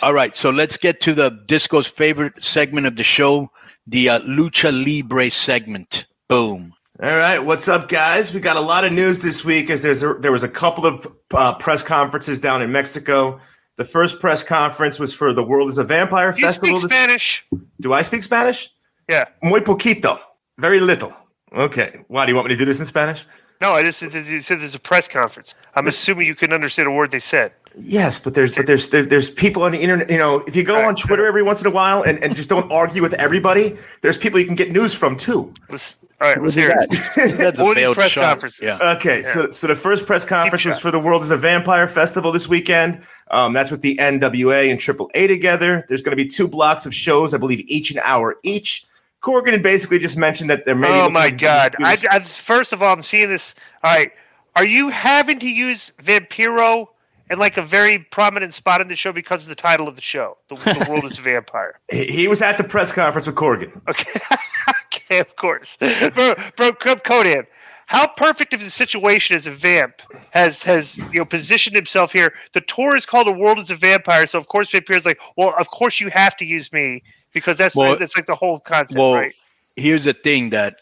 All right, so let's get to the Disco's favorite segment of the show, the Lucha Libre segment. Boom. All right, what's up, guys? We got a lot of news this week as there was a couple of press conferences down in Mexico. The first press conference was for the World is a Vampire Festival. You speak Spanish? Do I speak Spanish? Yeah. Muy poquito. Very little. Okay. Why, do you want me to do this in Spanish? No, I just said there's a press conference. I'm assuming you can understand a word they said. Yes, but there's people on the internet. You know, if you go on Twitter every once in a while and just don't argue with everybody, there's people you can get news from too. All right, let's hear it. That's a failed press shot. conference. Yeah. Okay, so the first press conference was for the World is a Vampire Festival this weekend. That's with the NWA and AAA together. There's going to be 2 blocks of shows, I believe, each an hour each. Corgan basically just mentioned that they're maybe. Oh my God! I first of all, I'm seeing this. All right, are you having to use Vampiro in like a very prominent spot in the show because of the title of the show? The World is a Vampire. He was at the press conference with Corgan. Okay, okay, of course, bro, Conan. How perfect of a situation as a vamp has positioned himself here? The tour is called "The World is a Vampire," so of course Vampiro's like, well, of course you have to use me. Because that's like the whole concept, right? Here's the thing that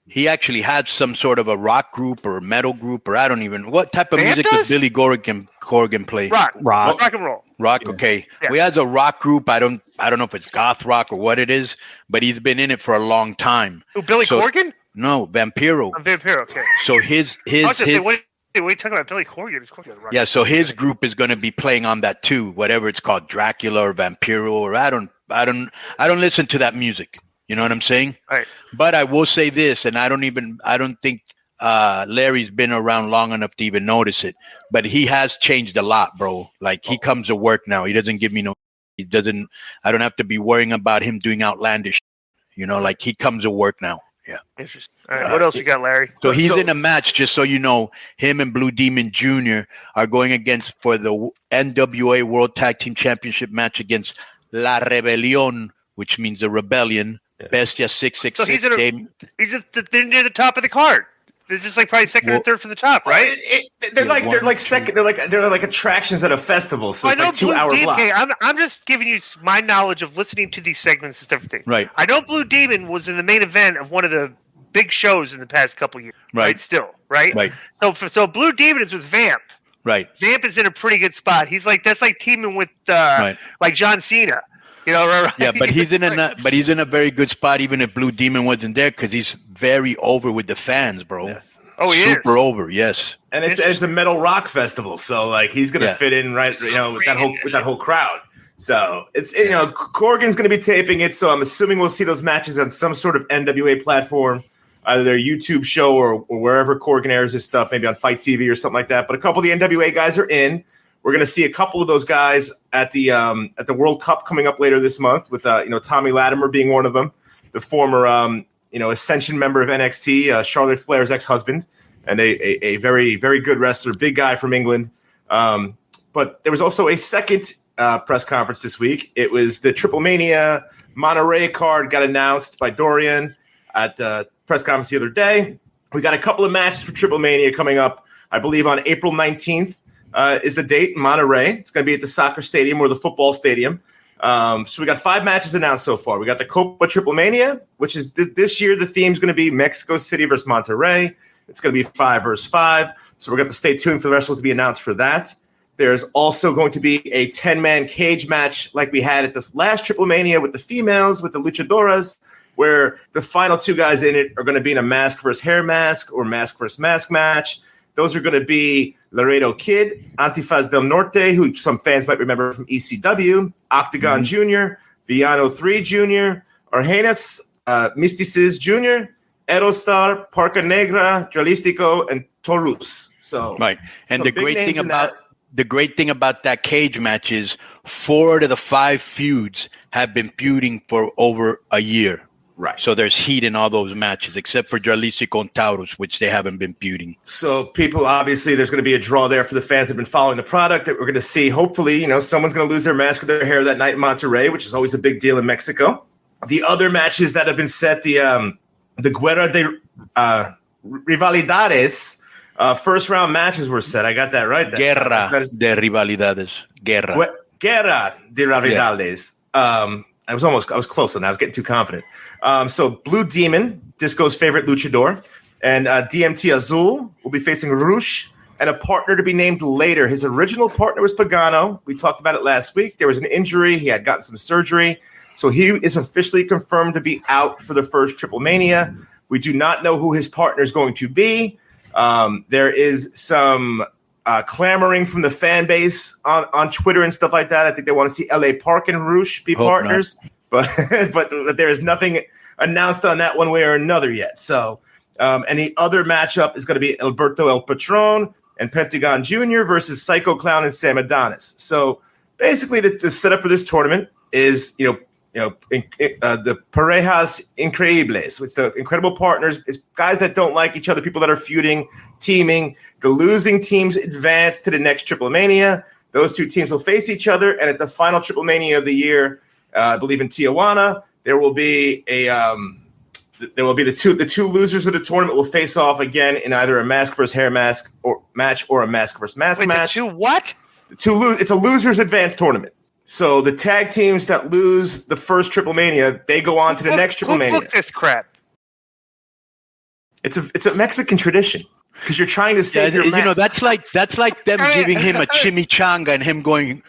he actually had some sort of a rock group or a metal group, or I don't even what type of music does Billy Corgan play? Rock and roll. Rock, yeah. Okay. Yeah. Well, he has a rock group. I don't know if it's goth rock or what it is, but he's been in it for a long time. Who, Billy Corgan? No, Vampiro. Vampiro, okay. So his wait, we talking about Billy Corgan? Yeah, so his group is going to be playing on that too, whatever it's called, Dracula or Vampiro, or I don't listen to that music. You know what I'm saying? Right. But I will say this, and I don't think Larry's been around long enough to even notice it, but he has changed a lot, bro. Like he comes to work now. He doesn't give me I don't have to be worrying about him doing outlandish, like he comes to work now. Yeah. Interesting. All right. What else you got, Larry? So he's in a match, just so you know, him and Blue Demon Jr. are going against for the NWA World Tag Team Championship match against La Rebelión, which means the rebellion. Yeah. Bestia 666. So they're near the top of the card. This is like probably second or third from the top, right? They're like attractions at a festival. So it's like 2-hour blocks. Okay, I'm just giving you my knowledge of listening to these segments and everything. Right. I know Blue Demon was in the main event of one of the big shows in the past couple years. Right. Still, right? Right. So Blue Demon is with Vamp. Right. Vamp is in a pretty good spot. He's like that's like teaming with like John Cena. Right? Yeah, but he's in a very good spot, even if Blue Demon wasn't there, because he's very over with the fans, bro. Yes. Oh, he super over, yes. And it's a metal rock festival, so like he's gonna fit in right, with that whole crowd. So it's Corgan's gonna be taping it, so I'm assuming we'll see those matches on some sort of NWA platform, either their YouTube show or wherever Corgan airs his stuff, maybe on Fight TV or something like that. But a couple of the NWA guys are in. We're going to see a couple of those guys at the World Cup coming up later this month with Tommy Latimer being one of them, the former Ascension member of NXT, Charlotte Flair's ex-husband, and a very, very good wrestler, big guy from England. But there was also a second press conference this week. It was the Triplemania Monterrey card got announced by Dorian at the press conference the other day. We got a couple of matches for Triplemania coming up, I believe on April 19th. Is the date in Monterrey. It's going to be at the soccer stadium or the football stadium. So we got 5 matches announced so far. We got the Copa Triplemania, which is this year the theme is going to be Mexico City versus Monterrey. It's going to be 5 versus 5. So we're going to stay tuned for the wrestlers to be announced for that. There's also going to be a 10-man cage match like we had at the last Triplemania with the females, with the luchadoras, where the final 2 guys in it are going to be in a mask versus hair mask or mask versus mask match. Those are going to be Laredo Kid, Antifaz del Norte, who some fans might remember from ECW, Octagon Jr., Villano 3 Jr., Argenis, Mystices Jr., Aerostar, Parca Negra, Jalisco, and Taurus. So right, and the great thing about that cage match is 4 out of the 5 feuds have been feuding for over a year. Right. So there's heat in all those matches, except for Jalisco and Taurus, which they haven't been feuding. So people, obviously, there's going to be a draw there for the fans that have been following the product that we're going to see. Hopefully, someone's going to lose their mask or their hair that night in Monterrey, which is always a big deal in Mexico. The other matches that have been set, the Guerra de Rivalidades, first round matches were set. I got that right. Guerra de Rivalidades. Guerra. Guerra de Rivalidades. I was close on that. I was getting too confident. So Blue Demon, Disco's favorite luchador, and DMT Azul will be facing Rush and a partner to be named later. His original partner was Pagano. We talked about it last week. There was an injury. He had gotten some surgery. So he is officially confirmed to be out for the first Triplemania. We do not know who his partner is going to be. There is some clamoring from the fan base on Twitter and stuff like that. I think they want to see LA Park and Rush be partners, but there is nothing announced on that one way or another yet. So, and the other matchup is going to be Alberto El Patron and Pentagon Jr. versus Psycho Clown and Sam Adonis. So basically, the setup for this tournament is the Parejas Increíbles, which the incredible partners is guys that don't like each other, people that are feuding, teaming. The losing teams advance to the next Triplemania. Those two teams will face each other, and at the final Triplemania of the year, I believe in Tijuana, there will be the two losers of the tournament will face off again in either a mask versus hair mask or match or a mask versus mask match. The two what? It's a losers advance tournament. So the tag teams that lose the first Triplemania, they go on to the next Triplemania. Who booked this crap? It's a Mexican tradition because you're trying to save your match. That's like them giving him a chimichanga and him going,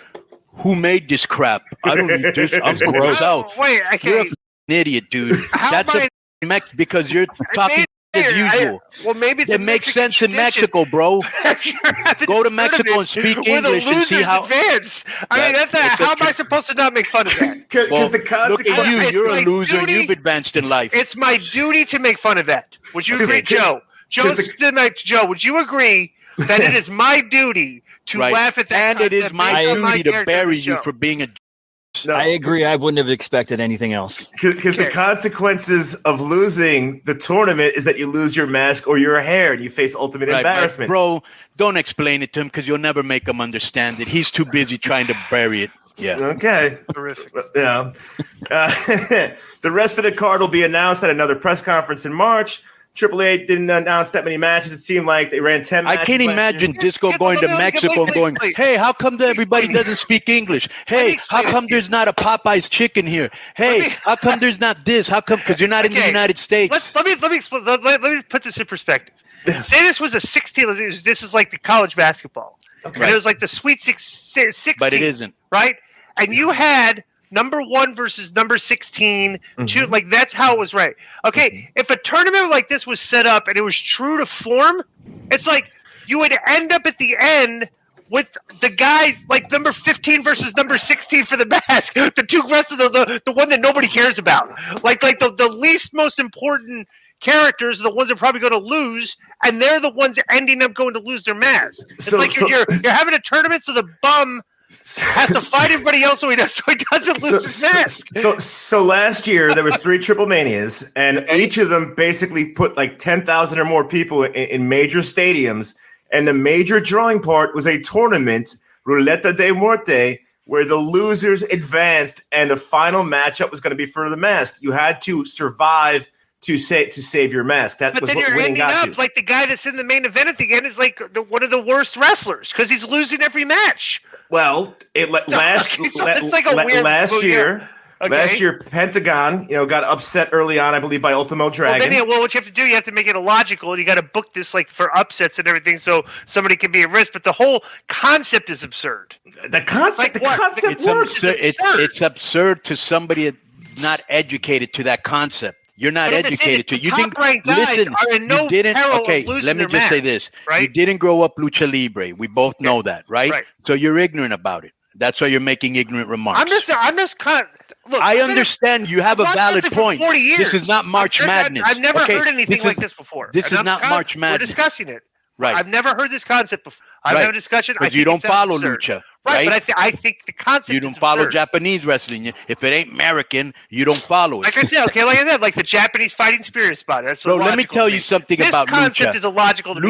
"Who made this crap? I don't need this. I'm gross out." Wait, I You're can't. an idiot, dude. That's a Mex because you're talking as usual. Well, maybe it makes sense in Mexico, bro. Go to Mexico and speak English and see how. Advance. I mean, how am I supposed to not make fun of that? Because the look at you. You're a loser and you've advanced in life. It's my duty to make fun of that. Would you agree, Joe? Joe, would you agree that it is my duty to laugh at that? And it is my duty to bury you for being a. No. I agree. I wouldn't have expected anything else. Because the consequences of losing the tournament is that you lose your mask or your hair and you face ultimate embarrassment. Bro, don't explain it to him because you'll never make him understand it. He's too busy trying to bury it. Yeah. Okay. Terrific. Yeah. The rest of the card will be announced at another press conference in March. AAA didn't announce that many matches. It seemed like they ran 10 matches. I can't imagine Disco going to Mexico and going, "Hey, how come everybody doesn't speak English? Hey, how come there's not a Popeye's chicken here? Hey, how come there's not this? How come? Because you're not in the United States." Let me put this in perspective. Say this was a 16. This is like the college basketball. Okay. And it was like the Sweet 16. But it isn't. Right? And you had number 1 versus number 16. Mm-hmm. Like that's how it was, right? Okay, if a tournament like this was set up and it was true to form, it's like you would end up at the end with the guys like number 15 versus number 16 for the mask. The two rest of the one that nobody cares about. Like the least most important characters are the ones that are probably going to lose, and they're the ones ending up going to lose their mask. It's you're having a tournament, so the bum has to fight everybody else so he doesn't lose his mask. So last year there was 3 Triplemanias, and each of them basically put like 10,000 or more people in major stadiums. And the major drawing part was a tournament, Ruleta de Muerte, where the losers advanced, and the final matchup was going to be for the mask. You had to survive to save your mask. That was what winning got you. Like the guy that's in the main event at the end is like one of the worst wrestlers because he's losing every match. Well, last year, Pentagon, got upset early on, I believe, by Ultimo Dragon. Well, what you have to do, you have to make it illogical, and you got to book this like for upsets and everything, so somebody can be at risk. But the whole concept is absurd. The concept works. It's absurd to somebody that's not educated to that concept. You're not educated to. You didn't listen. You didn't. Okay, let me just say this. Right? You didn't grow up Lucha Libre. We both know that, right? So you're ignorant about it. That's why you're making ignorant remarks. I'm just kind of. Look, I understand you have a valid point. This is not March Madness. I've never heard anything like this before. This is not March Madness. We're discussing it. Right. I've never heard this concept before. I've had a discussion. Because you don't follow Lucha. Right, but I think the concept you don't follow Japanese wrestling. If it ain't American, you don't follow it. Like I said, like the Japanese fighting spirit spot. That's so let me tell you something about Lucha. This concept is illogical to me.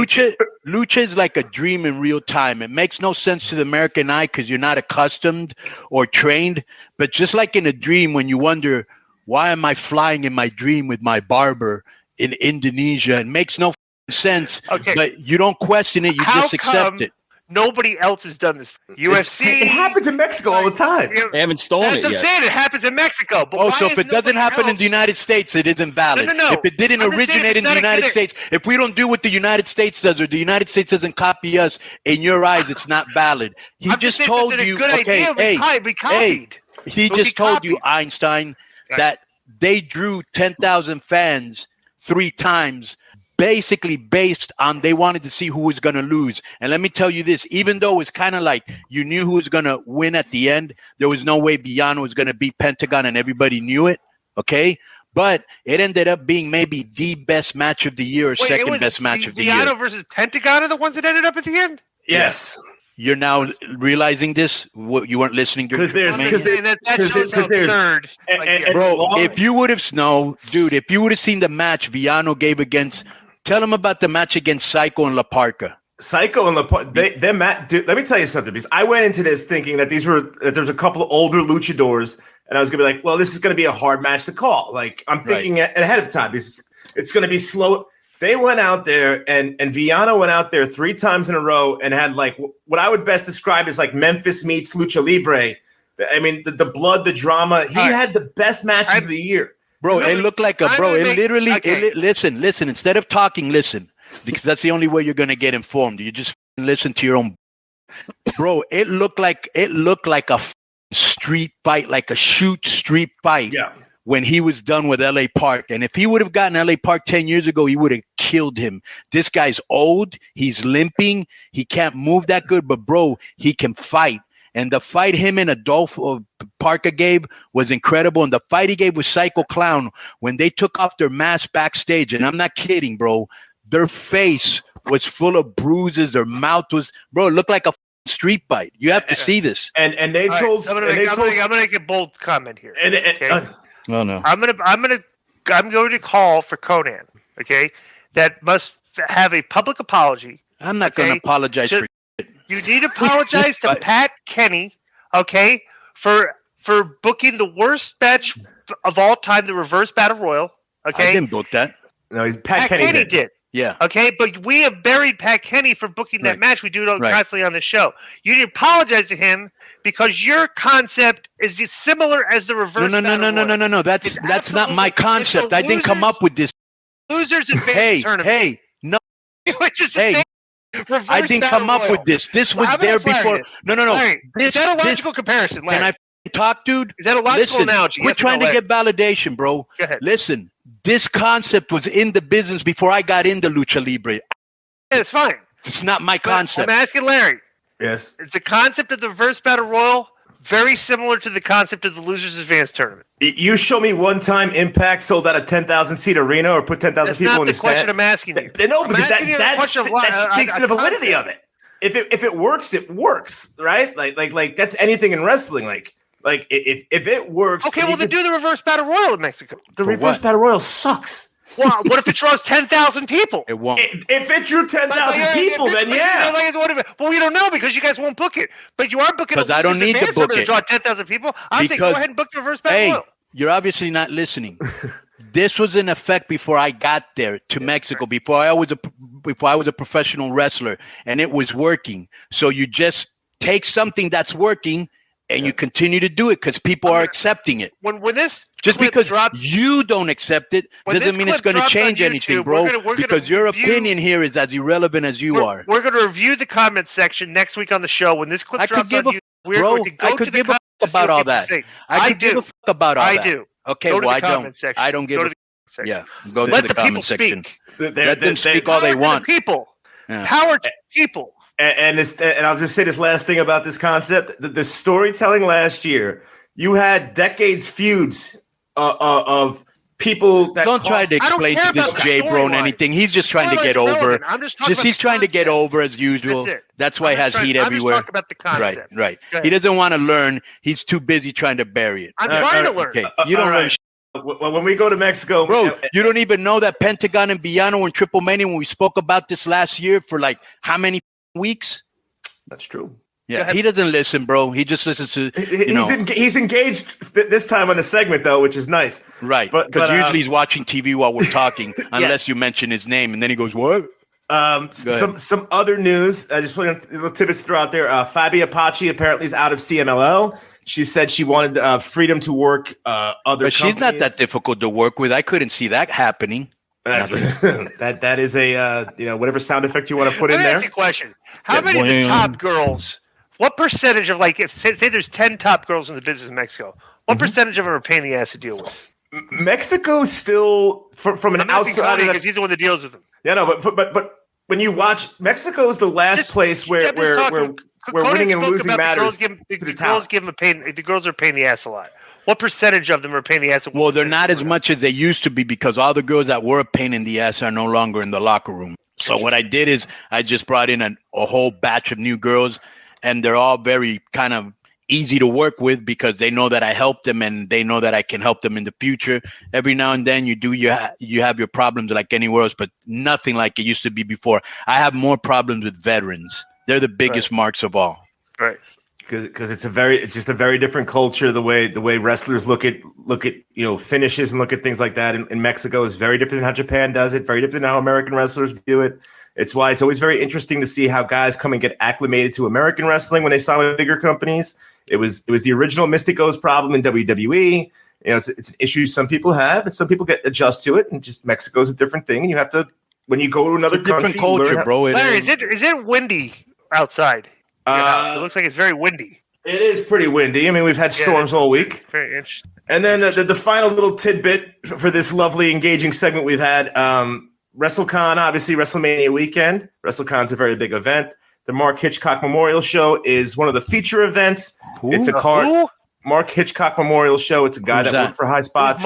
Lucha is like a dream in real time. It makes no sense to the American eye because you're not accustomed or trained. But just like in a dream, when you wonder, why am I flying in my dream with my barber in Indonesia? It makes no sense. Okay. But you don't question it. You just accept it. Nobody else has done this. UFC. It happens in Mexico all the time. They haven't stolen it I'm yet. saying it happens in Mexico. But So if it doesn't happen in the United States, it isn't valid. No. If it didn't I'm just saying originate in it's the not United States, if we don't do what the United States does, or the United States doesn't copy us, in your eyes, it's not valid. He just told you, he just told you, Einstein, that they drew 10,000 fans 3 times, basically based on they wanted to see who was going to lose. And let me tell you this, even though it's kind of like you knew who was going to win at the end, there was no way Villano was going to beat Pentagon, and everybody knew it, okay? But it ended up being maybe the best match of the year, or second best match of the year. Villano versus Pentagon are the ones that ended up at the end? Yes. You're now realizing this? You weren't listening to because there's bro. If you would have dude, if you would have seen the match Villano gave against, tell him about the match against Psycho and La Parka. Psycho and La Parka, let me tell you something, because I went into this thinking that there's a couple of older luchadors, and I was gonna be like, well, this is gonna be a hard match to call. Like, I'm thinking ahead of time, because it's gonna be slow. They went out there, and Villano went out there 3 times in a row and had like what I would best describe as like Memphis meets Lucha Libre. I mean, the blood, the drama. He had the best matches of the year. Bro, it looked like listen. Instead of talking, listen. Because that's the only way you're going to get informed. You just listen to your own. Bro, it looked like a street fight, like a shoot street fight. Yeah. When he was done with LA Park. And if he would have gotten LA Park 10 years ago, he would have killed him. This guy's old. He's limping. He can't move that good. But, bro, he can fight. And the fight him and Adolfo Parker gave was incredible. And the fight he gave with Psycho Clown, when they took off their mask backstage, and I'm not kidding, bro, their face was full of bruises. Their mouth was, bro, it looked like a street fight. You have to see this. And they told. I'm gonna make a bold comment here. Oh no! I'm going to call for Konnan. Okay, that must have a public apology. I'm not going to apologize for. You need to apologize to Pat Kenny. Okay, for booking the worst match of all time, the Reverse Battle Royal. Okay, I didn't book that. No, Pat Kenny did. Yeah. Okay, but we have buried Pat Kenny for booking that match. We do it constantly on the show. You need to apologize to him because your concept is similar as the Reverse Battle Royal. No. That's not my concept. I didn't come up with this. Losers Advanced Tournament. No. Which is I didn't come up with this. This was there before. No. Larry, is that a logical comparison, Larry? Can I talk, dude? Is that a logical analogy? We're trying to get validation, bro. Go ahead. Listen, this concept was in the business before I got into Lucha Libre. Yeah, it's fine. It's not my concept. I'm asking Larry. Yes. Is the concept of the Reverse Battle Royal very similar to the concept of the Losers Advanced Tournament? You show me one time Impact sold out a 10,000 seat arena or put 10,000 people in the stand. That's not the question I'm asking you. No, because that speaks to the validity of it. If it works, it works, right? Like that's anything in wrestling. Like if it works. Okay, well then do the Reverse Battle Royal in Mexico. The Reverse Battle Royal sucks. Well, what if it draws 10,000 people? It won't. If it drew 10,000 people, then yeah. Well, we don't know because you guys won't book it. But you are booking it. Because I don't need to book it. Draw 10,000 people. I'm saying go ahead and book the Reverse Battle Royal. You're obviously not listening. This was in effect before I got there to Mexico. Right. Before I was a professional wrestler, and it was working. So you just take something that's working. And you continue to do it because people are accepting it. When this just because you don't accept it doesn't mean it's going to change anything, bro. Because your opinion here is as irrelevant as you are. We're going to review the comment section next week on the show. When this clip drops on YouTube, we're going to go to the comment section. About all that. I could give a fuck about all that. I do. Okay, well I don't. I don't give a fuck. Yeah, go to the comment section. Let them speak all they want. People, power to people. And I'll just say this last thing about this concept. The storytelling last year, you had decades feuds of people that don't try to explain to this Jay Brown anything. He's just trying to get over. He's trying to get over as usual. That's why he has heat everywhere. I'm just talking about the concept. Right. He doesn't want to learn. He's too busy trying to bury it. I'm trying to learn. Okay. You don't learn. When we go to Mexico, bro, you don't even know that Pentagon and Villano in Triplemania when we spoke about this last year for like how many weeks? That's true. Yeah, he doesn't listen, bro. He just listens to he's engaged this time on the segment though, which is nice. Right, because usually he's watching TV while we're talking, unless you mention his name, and then he goes, "What?" Some other news. I just put a little tidbits to throw out there. Fabi Apache apparently is out of CMLL. She said she wanted freedom to work other But she's not companies. that difficult to work with. I couldn't see that happening. that is a whatever sound effect you want to put in Let me there. ask you a question. How many of the top girls, what percentage of, like, if say there's 10 top girls in the business in Mexico, what percentage of them are a pain in the ass to deal with? Mexico still from an outsider, because he's the one that deals with them. Yeah, no, but when you watch, Mexico is the last place where winning and losing matters. The girls give them a pain. The girls are a pain in the ass a lot. What percentage of them are a pain in the ass? Well, they're not as much as they used to be because all the girls that were a pain in the ass are no longer in the locker room. So what I did is I just brought in a whole batch of new girls, and they're all very kind of easy to work with because they know that I help them and they know that I can help them in the future. Every now and then you have your problems like anywhere else, but nothing like it used to be before. I have more problems with veterans. They're the biggest marks of all. Right. Because it's just a very different culture. The way wrestlers look at finishes and look at things like that in Mexico is very different than how Japan does it. Very different than how American wrestlers do it. It's why it's always very interesting to see how guys come and get acclimated to American wrestling when they sign with bigger companies. It was the original Mystico's problem in WWE. It's an issue some people have, and some people adjust to it. And just Mexico's a different thing, and you have to when you go to another country, different culture, bro. Larry, is it windy outside? It looks like it's very windy. It is pretty windy. I mean, we've had storms all week. Very interesting. And then the final little tidbit for this lovely, engaging segment we've had. WrestleCon, obviously WrestleMania weekend. WrestleCon's a very big event. The Mark Hitchcock Memorial Show is one of the feature events. It's a card. Mark Hitchcock Memorial Show. It's a guy that worked for High Spots.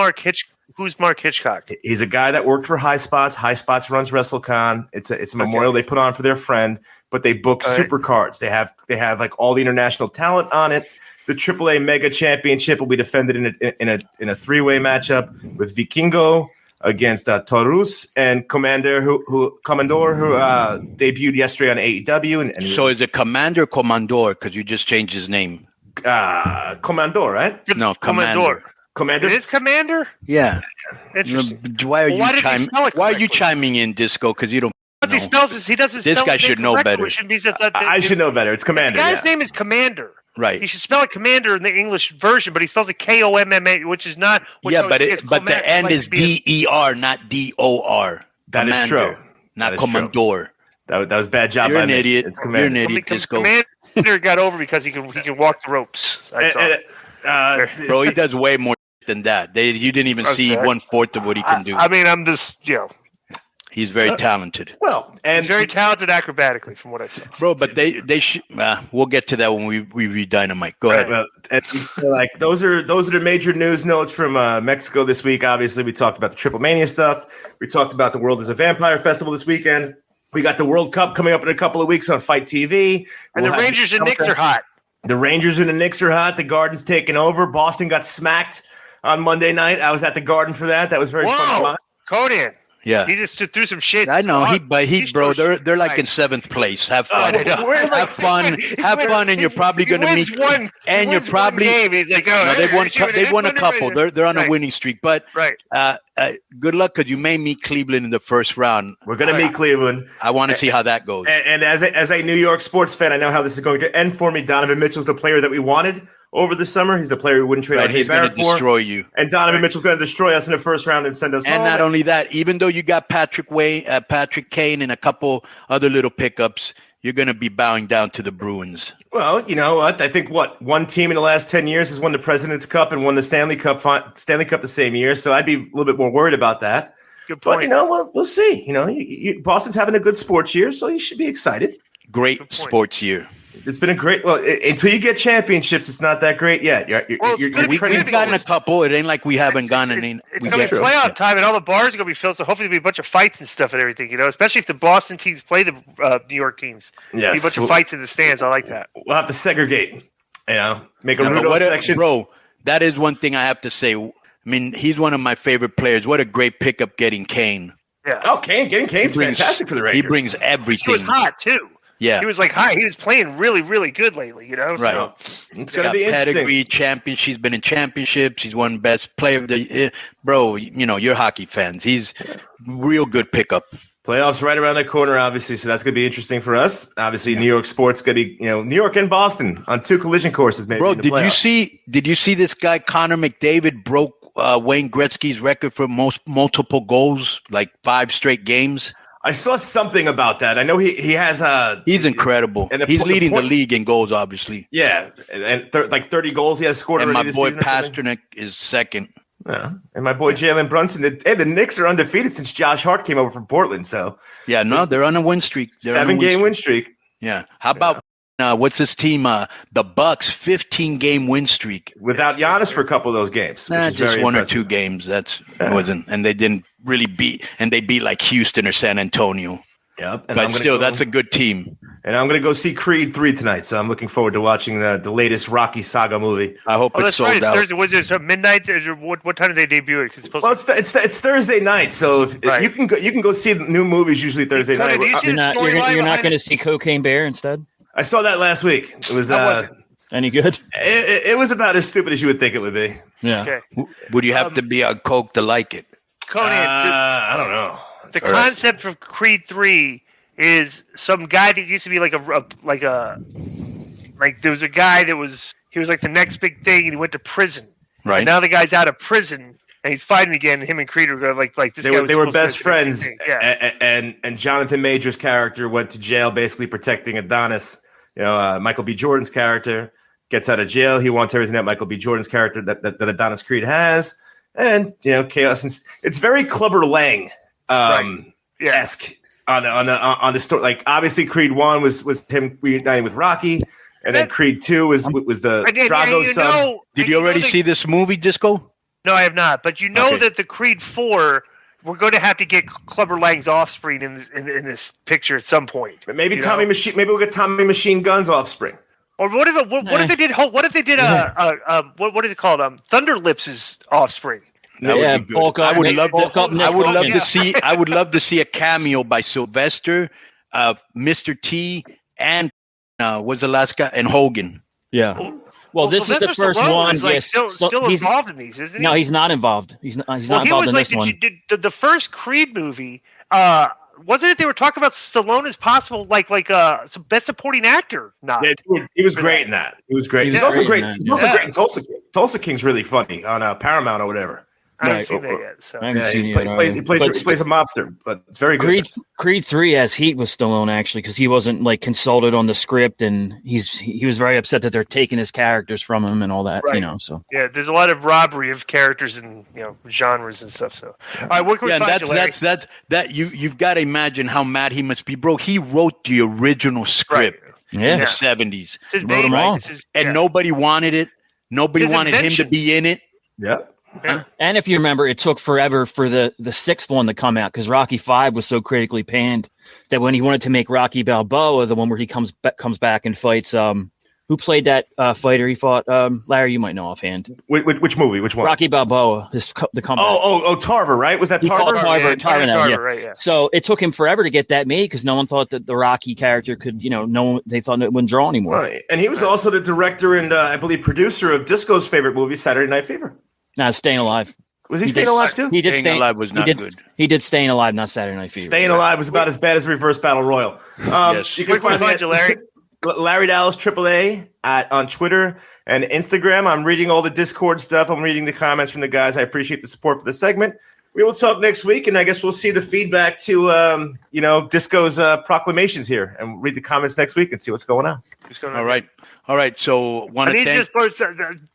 Who's Mark Hitchcock? He's a guy that worked for High Spots. High Spots runs WrestleCon. It's a memorial they put on for their friend, but they book supercards. They have like all the international talent on it. The AAA Mega Championship will be defended in a three-way matchup with Vikingo against Taurus and Commander, who debuted yesterday on AEW. So is it Commander or Commandor? Because you just changed his name. Commander, right? No, Commander. Commander. It is Commander? Yeah. Interesting. Why are you chiming in, Disco? Because you don't know. He doesn't This spell guy his name should know correctly, better. I should know better. It's Commander. The guy's name is Commander. Right. He should spell it Commander in the English version, but he spells it Komma, which is not. But the end is DER, not DOR. That is true. Not Commandor. That was a bad job. You're an idiot. It's You're an idiot, Disco. Commander got over because he can walk the ropes. Bro, he does way more than that. You didn't even see 1/4 of what he can do. I mean, I'm just He's very talented. Well, and he's very talented acrobatically, from what I saw. Bro, but they should. We'll get to that when we read Dynamite. Go ahead. Well, like those are the major news notes from Mexico this week. Obviously, we talked about the Triplemania stuff. We talked about the World is a Vampire Festival this weekend. We got the World Cup coming up in a couple of weeks on Fight TV. And the Rangers and Knicks are hot. The Rangers and the Knicks are hot. The Garden's taking over. Boston got smacked on Monday night. I was at the Garden for that. That was very fun to watch. Konnan. Yeah, he just threw some shit. I know bro. They're like in 7th place. Have fun. Have fun, and you're probably going to meet. And you're probably. He's like, they've won a couple. They're on a winning streak. But good luck because you may meet Cleveland in the first round. We're going to meet Cleveland. I want to see how that goes. And as a New York sports fan, I know how this is going to end for me. Donovan Mitchell's the player that we wanted over the summer. He's the player we wouldn't trade on. He's going to destroy you. And Donovan Mitchell's going to destroy us in the first round and send us home. And not only that, even though you got Patrick Kane and a couple other little pickups, you're going to be bowing down to the Bruins. Well, you know what? I think one team in the last 10 years has won the President's Cup and won the Stanley Cup the same year. So I'd be a little bit more worried about that. Good point. But, you know, we'll see. You know, Boston's having a good sports year, so you should be excited. Great sports year. It's been a great. Well, until you get championships, it's not that great yet. We've gotten a couple. It ain't like we haven't gone any. It's going to be playoff time, and all the bars are going to be filled. So hopefully, there'll be a bunch of fights and stuff and everything. You know, especially if the Boston teams play the New York teams. Yes, there'll be a bunch of fights in the stands. I like that. We'll have to segregate. You know, make a Rudo section. Bro, that is one thing I have to say. I mean, he's one of my favorite players. What a great pickup getting Kane. Yeah. Oh, Kane's fantastic for the Rangers. He brings everything. He was hot too. Yeah, he was like high. He was playing really, really good lately. You know, right? So. It's gonna be pedigree, champion. She's been in championships. She's won best player of the year. Bro, you know you're hockey fans. He's real good pickup. Playoffs right around the corner, obviously, so that's going to be interesting for us. Obviously, New York sports going to be, New York and Boston on 2 collision courses. Maybe. Bro, did you see this guy Connor McDavid broke Wayne Gretzky's record for multiple goals, like 5 straight games? I saw something about that. I know he has he's incredible. And he's leading the league in goals, obviously. Yeah, and like 30 goals he has scored. And already my boy Pasternak is second. Yeah. And my boy Jalen Brunson. The Knicks are undefeated since Josh Hart came over from Portland. So yeah, no, they're on a win streak. 7-game win streak. Yeah. How about what's this team? The Bucks 15-game win streak without Giannis for a couple of those games. Just 1 or 2 games. Wasn't, and they didn't really beat. And they beat like Houston or San Antonio. Yep. But still, that's a good team. And I'm going to go see Creed 3 tonight. So I'm looking forward to watching the latest Rocky Saga movie. I hope it's sold out. Thursday. Was it midnight? What time did they debut it? It's Thursday night. So you can go see the new movies usually Thursday night. You're not going to see Cocaine Bear instead? I saw that last week. It was any good? It was about as stupid as you would think it would be. Yeah. Okay. Would you have to be on coke to like it? Conan, I don't know. The concept for Creed 3 is some guy that used to be like there was a guy he was like the next big thing, and he went to prison. Right. And now the guy's out of prison and he's fighting again. Him and Creed are going like this. They were best friends. Yeah. And Jonathan Major's character went to jail basically protecting Adonis. Michael B. Jordan's character gets out of jail. He wants everything that Michael B. Jordan's character that Adonis Creed has. And chaos. And it's very Clubber Lang esque on the story. Like obviously Creed 1 was him reuniting with Rocky, and then Creed 2 was the Drago's son. Did you already see this movie, Disco? No, I have not. But that the Creed 4, we're going to have to get Clubber Lang's offspring in this picture at some point. Maybe Tommy Machine. Maybe we'll get Tommy Machine Gun's offspring. Or what if they did? What if they did what is it called? Thunder Lips' offspring. I would love to see a cameo by Sylvester, Mr. T, and what's the last guy? And Hogan. Yeah. Well, this is the first one. He's still involved in these, isn't he? No, he's not involved. He's not involved in this one. The first Creed movie, wasn't it? They were talking about Stallone as possible, like some best supporting actor. Yeah, he was great in that. He was great. He's also great. He's also great in Tulsa King. Tulsa King's really funny on Paramount or whatever. I haven't seen that yet. So. I haven't seen he it. plays a mobster, but it's very good. Creed 3 has heat with Stallone actually because he wasn't like consulted on the script, and he was very upset that they're taking his characters from him and all that. Right. So yeah, there's a lot of robbery of characters and genres and stuff. So all right, what can we find you, you've got to imagine how mad he must be, bro. He wrote the original script in the 70s, and nobody wanted it. Nobody wanted him to be in it. Yeah. Yeah. And if you remember, it took forever for the 6th one to come out because Rocky 5 was so critically panned that when he wanted to make Rocky Balboa, the one where he comes back and fights, who played that fighter he fought? Larry, you might know offhand. Which movie? Which one? Rocky Balboa. The comeback. Oh, Tarver, right? Was that Tarver? Tarver, right, yeah. So it took him forever to get that made because no one thought that the Rocky character could, they thought it wouldn't draw anymore. Right. And he was also the director and I believe producer of Disco's favorite movie, Saturday Night Fever. No, Staying Alive. Was he Staying Alive too? He did Staying Alive was not good. He did Staying Alive, not Saturday Night Fever. Staying Alive was about as bad as Reverse Battle Royal. Yes. You can find you, Larry. Larry Dallas AAA on Twitter and Instagram. I'm reading all the Discord stuff. I'm reading the comments from the guys. I appreciate the support for the segment. We will talk next week, and I guess we'll see the feedback to Disco's proclamations here, and read the comments next week and see what's going on. All right. So want to thank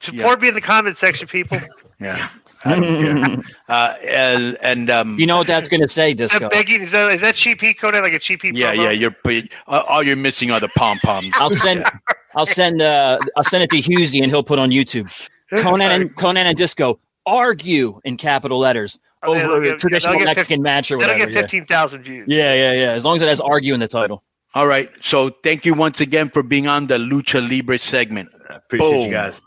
support me in the comment section, people. Yeah. I don't care. And you know what that's going to say, Disco? Begging, is that cheap heat, Conan? Like a cheap heat? Yeah. All you're missing are the pom poms. I'll send it to Husey, and he'll put on YouTube. Konnan and Disco argue in capital letters over a traditional Mexican match or whatever. That'll get 15,000 views. Yeah. As long as it has argue in the title. All right. So thank you once again for being on the Lucha Libre segment. Appreciate you guys.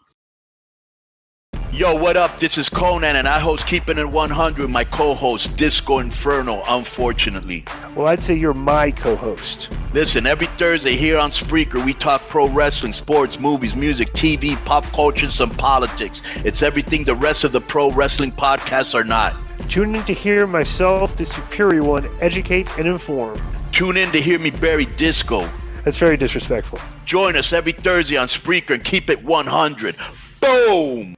Yo, what up? This is Konnan, and I host Keeping It 100, my co-host, Disco Inferno, unfortunately. Well, I'd say you're my co-host. Listen, every Thursday here on Spreaker, we talk pro wrestling, sports, movies, music, TV, pop culture, and some politics. It's everything the rest of the pro wrestling podcasts are not. Tune in to hear myself, the superior one, educate and inform. Tune in to hear me bury disco. That's very disrespectful. Join us every Thursday on Spreaker and keep it 100. Boom!